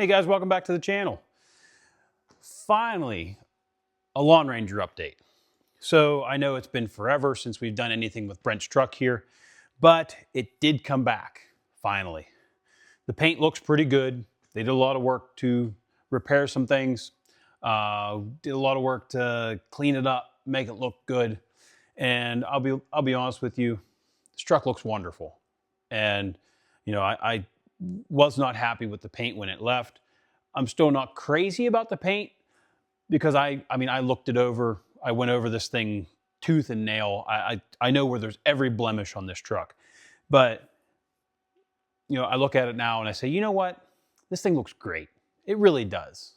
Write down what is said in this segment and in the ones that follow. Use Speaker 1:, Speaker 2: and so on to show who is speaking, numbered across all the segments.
Speaker 1: Hey guys, welcome back to the channel. Finally, a Lawn Ranger update. So I know it's been forever since we've done anything with Brent's truck here, but it did come back, finally. The paint looks pretty good. They did a lot of work to repair some things, did a lot of work to clean it up, make it look good. And I'll be honest with you, this truck looks wonderful. And you know, I was not happy with the paint when it left. I'm still not crazy about the paint because I mean, I looked it over. I went over this thing tooth and nail. I know where there's every blemish on this truck. But, you know, I look at it now and I say, you know what? This thing looks great. It really does.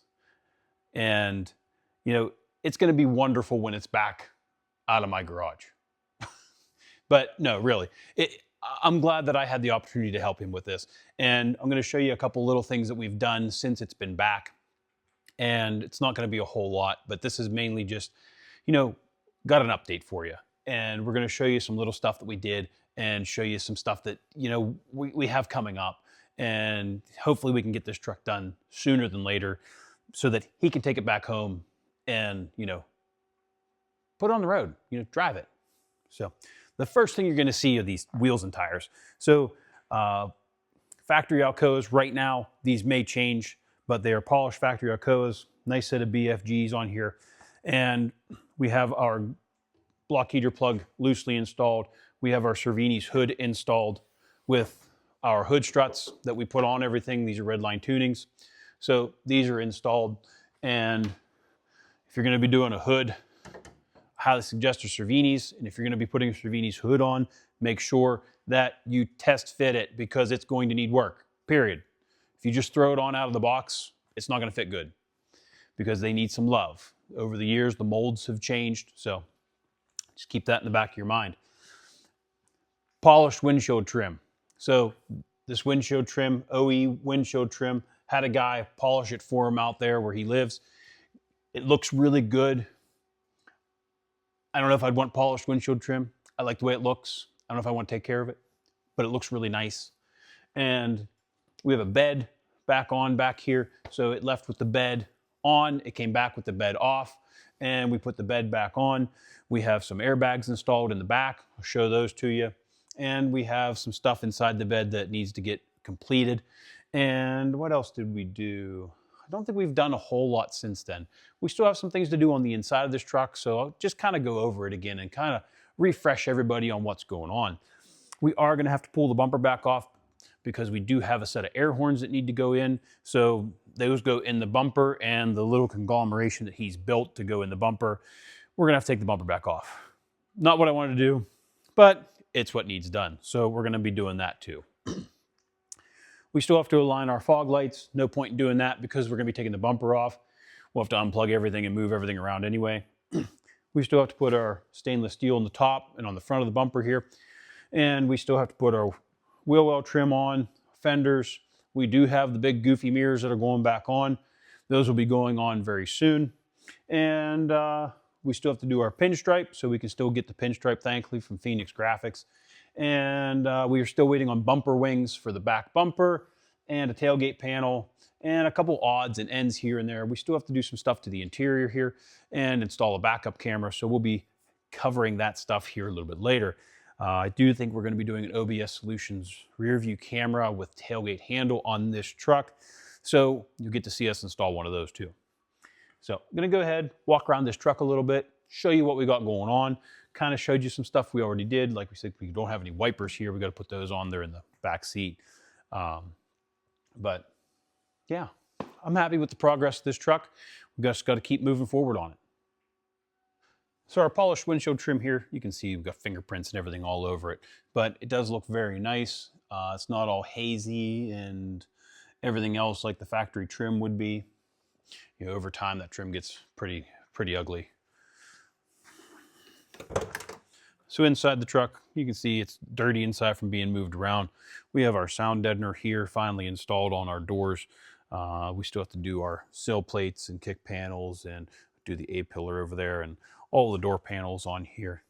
Speaker 1: And, you know, it's going to be wonderful when it's back out of my garage. But no, really, I'm glad that I had the opportunity to help him with this. And I'm going to show you a couple little things that we've done since it's been back. And it's not going to be a whole lot, but this is mainly just, you know, got an update for you. And we're going to show you some little stuff that we did and show you some stuff that, you know, we have coming up. And hopefully we can get this truck done sooner than later so that he can take it back home and, you know, put it on the road, you know, drive it. So the first thing you're going to see are these wheels and tires. So factory Alcoas right now, these may change, but they are polished factory Alcoas. Nice set of BFGs on here. And we have our block heater plug loosely installed. We have our Cervini's hood installed with our hood struts that we put on everything. These are Redline tunings. So these are installed. And if you're going to be doing a hood, I highly suggest a Cervini's. And if you're going to be putting a Cervini's hood on, make sure that you test fit it because it's going to need work, period. If you just throw it on out of the box, it's not going to fit good because they need some love. Over the years, the molds have changed. So just keep that in the back of your mind. Polished windshield trim. So this windshield trim, OE windshield trim, had a guy polish it for him out there where he lives. It looks really good. I don't know if I'd want polished windshield trim. I like the way it looks. I don't know if I want to take care of it, but it looks really nice. And we have a bed back here. So it left with the bed on. It came back with the bed off. And we put the bed back on. We have some airbags installed in the back. I'll show those to you. And we have some stuff inside the bed that needs to get completed. And what else did we do? I don't think we've done a whole lot since then. We still have some things to do on the inside of this truck, so I'll just kind of go over it again and kind of refresh everybody on what's going on. We are going to have to pull the bumper back off because we do have a set of air horns that need to go in. So those go in the bumper and the little conglomeration that he's built to go in the bumper, we're going to have to take the bumper back off. Not what I wanted to do, but it's what needs done. So we're going to be doing that too. We still have to align our fog lights. No point in doing that because we're going to be taking the bumper off. We'll have to unplug everything and move everything around anyway. We still have to put our stainless steel on the top and on the front of the bumper here. And we still have to put our wheel well trim on, fenders. We do have the big goofy mirrors that are going back on. Those will be going on very soon. And we still have to do our pinstripe, so we can still get the pinstripe, thankfully, from Phoenix Graphics. And we are still waiting on bumper wings for the back bumper and a tailgate panel and a couple odds and ends here and there. We still have to do some stuff to the interior here and install a backup camera. So we'll be covering that stuff here a little bit later. I do think we're going to be doing an OBS Solutions rear view camera with tailgate handle on this truck. So you'll get to see us install one of those too. So I'm going to go ahead, walk around this truck a little bit, show you what we got going on. Kind of showed you some stuff we already did. Like we said, we don't have any wipers here. We got to put those on there in the back seat. But yeah, I'm happy with the progress of this truck. We just got to keep moving forward on it. So our polished windshield trim here, you can see we've got fingerprints and everything all over it, but it does look very nice. It's not all hazy and everything else like the factory trim would be. You know, over time that trim gets pretty ugly. So inside the truck, you can see it's dirty inside from being moved around. We have our sound deadener here finally installed on our doors. We still have to do our sill plates and kick panels and do the A-pillar over there and all the door panels on here.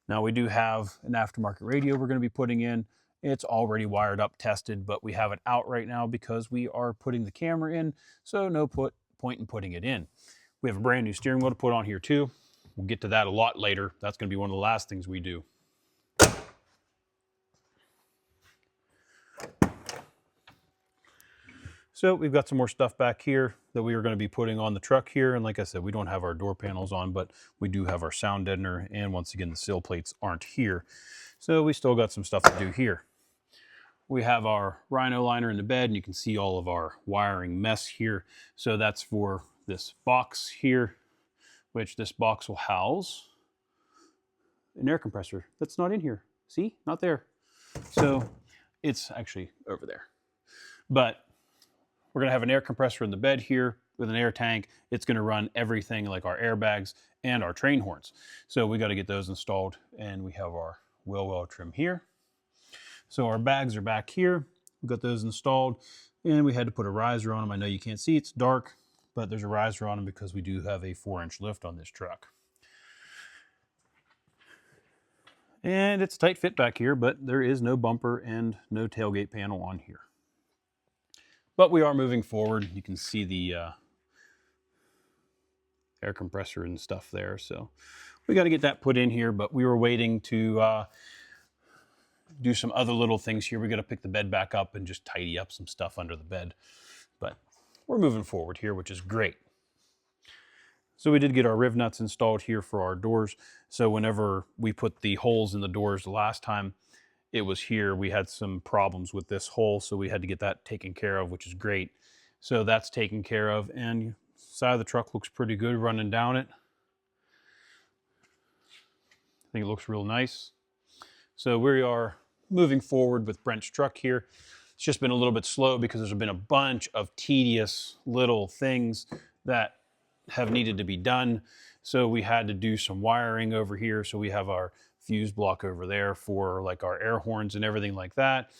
Speaker 1: Now we do have an aftermarket radio we're going to be putting in, It's already wired up, tested, but we have it out right now because we are putting the camera in, so no point in putting it in. We have a brand new steering wheel to put on here too. We'll get to that a lot later. That's going to be one of the last things we do. So we've got some more stuff back here that we are going to be putting on the truck here. And like I said, we don't have our door panels on, but we do have our sound deadener. And once again, the sill plates aren't here. So we still got some stuff to do here. We have our Rhino liner in the bed, and you can see all of our wiring mess here. So that's for this box here, which this box will house an air compressor that's not in here. See, not there. So it's actually over there. But we're going to have an air compressor in the bed here with an air tank. It's going to run everything like our airbags and our train horns. So we got to get those installed, and we have our wheel well trim here. So our bags are back here. We've got those installed, and we had to put a riser on them. I know you can't see, it's dark, but there's a riser on them because we do have a 4-inch lift on this truck. And it's a tight fit back here, but there is no bumper and no tailgate panel on here. But we are moving forward. You can see the air compressor and stuff there. So we got to get that put in here, but we were waiting to do some other little things here. We got to pick the bed back up and just tidy up some stuff under the bed. But we're moving forward here, which is great. So we did get our riv nuts installed here for our doors. So whenever we put the holes in the doors the last time, it was here. We had some problems with this hole, so we had to get that taken care of, which is great. So that's taken care of, and the side of the truck looks pretty good running down it. I think it looks real nice. So we are moving forward with Brent's truck here. It's just been a little bit slow because there's been a bunch of tedious little things that have needed to be done. So we had to do some wiring over here. So we have our fuse block over there for like our air horns and everything like that.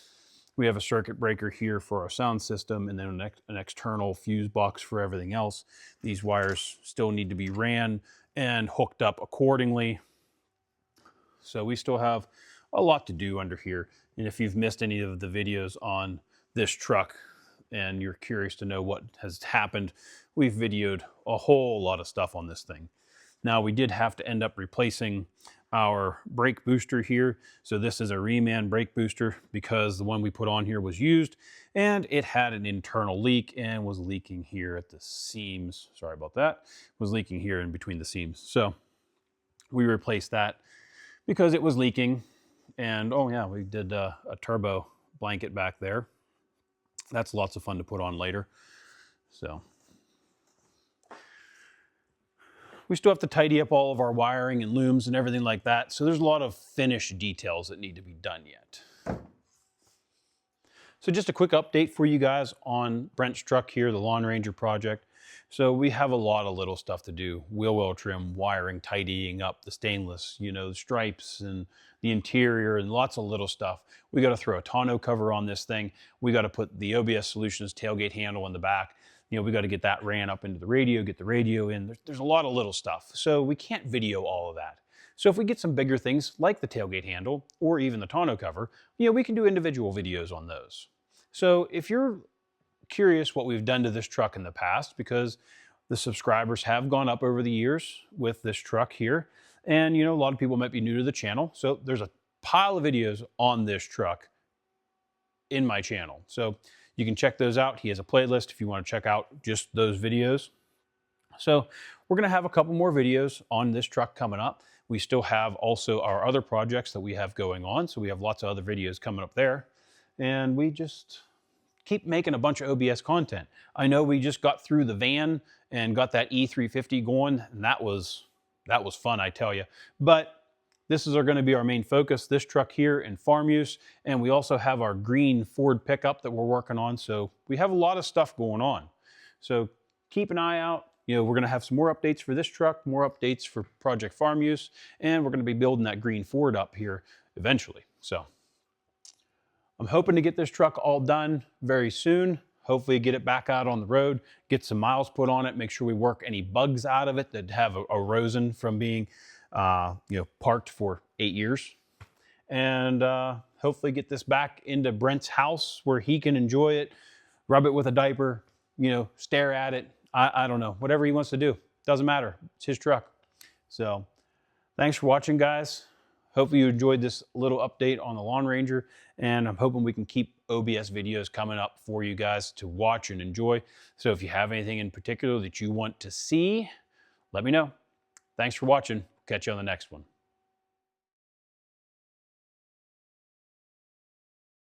Speaker 1: We have a circuit breaker here for our sound system, and then an external fuse box for everything else. These wires still need to be ran and hooked up accordingly. So we still have a lot to do under here. And if you've missed any of the videos on this truck and you're curious to know what has happened, we've videoed a whole lot of stuff on this thing. Now, we did have to end up replacing our brake booster here. So this is a reman brake booster because the one we put on here was used and it had an internal leak and was leaking here at the seams. Sorry about that. It was leaking here in between the seams. So we replaced that because it was leaking. And oh yeah, we did a turbo blanket back there. That's lots of fun to put on later. So we still have to tidy up all of our wiring and looms and everything like that. So there's a lot of finish details that need to be done yet. So just a quick update for you guys on Brent's truck here, the Lawn Ranger project. So we have a lot of little stuff to do. Wheel well trim, wiring, tidying up the stainless, the stripes and the interior and lots of little stuff. We got to throw a tonneau cover on this thing. We got to put the OBS Solutions tailgate handle in the back. We got to get that ran up into the radio, get the radio in. There's a lot of little stuff. So we can't video all of that. So if we get some bigger things like the tailgate handle or even the tonneau cover, we can do individual videos on those. So if you're curious what we've done to this truck in the past, because the subscribers have gone up over the years with this truck here, and a lot of people might be new to the channel. So there's a pile of videos on this truck in my channel. So you can check those out. He has a playlist if you want to check out just those videos. So we're going to have a couple more videos on this truck coming up. We still have also our other projects that we have going on. So we have lots of other videos coming up there. And we just keep making a bunch of OBS content. I know we just got through the van and got that E350 going, and that was fun, I tell you. But this is going to be our main focus, this truck here in farm use. And we also have our green Ford pickup that we're working on. So we have a lot of stuff going on. So keep an eye out. We're going to have some more updates for this truck, more updates for Project Farm Use, and we're going to be building that green Ford up here eventually. So I'm hoping to get this truck all done very soon. Hopefully get it back out on the road, get some miles put on it, make sure we work any bugs out of it that have arisen from being parked for 8 years. and hopefully get this back into Brent's house where he can enjoy it, rub it with a diaper, you know, stare at it. I don't know, whatever he wants to do. Doesn't matter. It's his truck. So thanks for watching, guys. Hopefully you enjoyed this little update on the Lawn Ranger, and I'm hoping we can keep OBS videos coming up for you guys to watch and enjoy. So if you have anything in particular that you want to see, let me know. Thanks for watching. Catch you on the next one.